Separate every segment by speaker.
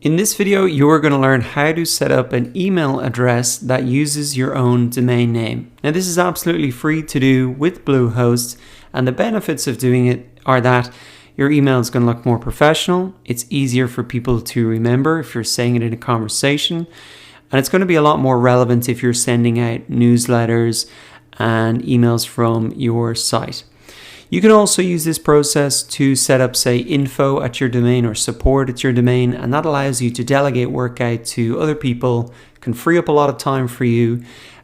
Speaker 1: In this video, you're going to learn how to set up an email address that uses your own domain name. Now, this is absolutely free to do with Bluehost, and the benefits of doing it are that your email is going to look more professional. It's easier for people to remember if you're saying it in a conversation, and it's going to be a lot more relevant if you're sending out newsletters and emails from your site. You can also use this process to set up, say, info at your domain or support at your domain, and that allows you to delegate work out to other people, can free up a lot of time for you,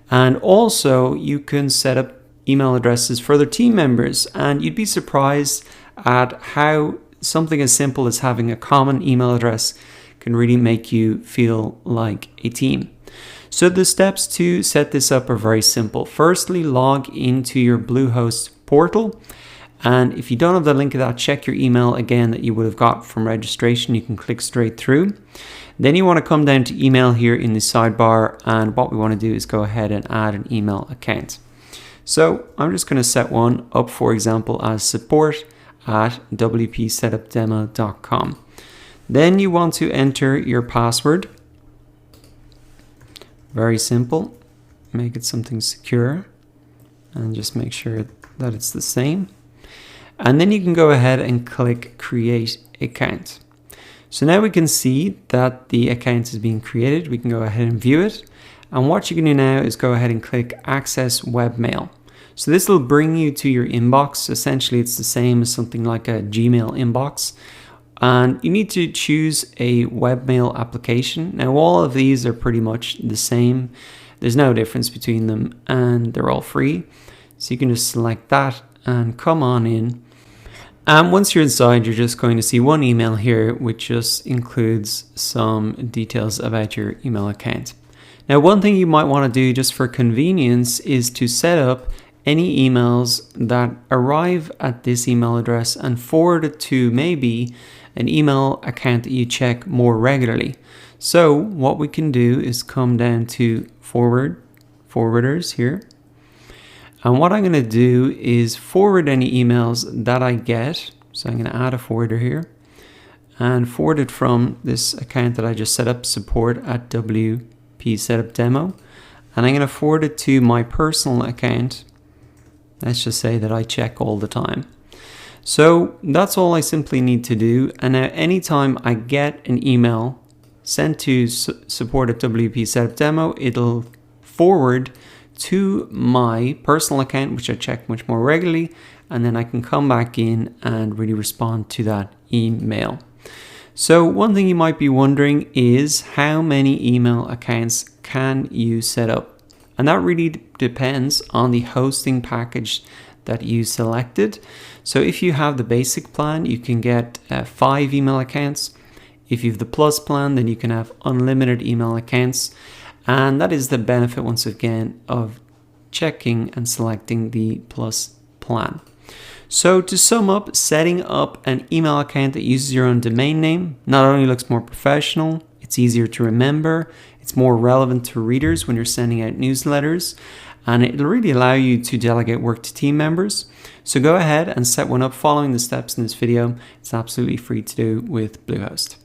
Speaker 1: and also you can set up email addresses for other team members, and you'd be surprised at how something as simple as having a common email address can really make you feel like a team. So the steps to set this up are very simple. Firstly, log into your Bluehost portal. And if you don't have the link of that, check your email again that you would have got from registration. You can click straight through. Then you want to come down to email here in the sidebar. And what we want to do is go ahead and add an email account. So I'm just going to set one up, for example, as support@wpsetupdemo.com. Then you want to enter your password. Very simple. Make it something secure and just make sure that it's the same. And then you can go ahead and click create account. So now we can see that the account is being created. We can go ahead and view it. And what you can do now is go ahead and click access webmail. So this will bring you to your inbox. Essentially, it's the same as something like a Gmail inbox. And you need to choose a webmail application. Now, all of these are pretty much the same. There's no difference between them and they're all free. So you can just select that and come on in. And once you're inside, you're just going to see one email here, which just includes some details about your email account. Now, one thing you might want to do just for convenience is to set up any emails that arrive at this email address and forward it to maybe an email account that you check more regularly. So what we can do is come down to forwarders here. And what I'm going to do is forward any emails that I get. So I'm going to add a forwarder here and forward it from this account that I just set up, support@wpsetupdemo. And I'm going to forward it to my personal account. Let's just say that I check all the time. So that's all I simply need to do. And now anytime I get an email sent to support@wpsetupdemo, it'll forward to my personal account, which I check much more regularly, and then I can come back in and really respond to that email. So one thing you might be wondering is how many email accounts can you set up? And that really depends on the hosting package that you selected. So if you have the basic plan, you can get 5 email accounts. If you have the plus plan, then you can have unlimited email accounts. And that is the benefit, once again, of checking and selecting the plus plan. So to sum up, setting up an email account that uses your own domain name not only looks more professional, it's easier to remember, it's more relevant to readers when you're sending out newsletters, and it'll really allow you to delegate work to team members. So go ahead and set one up following the steps in this video. It's absolutely free to do with Bluehost.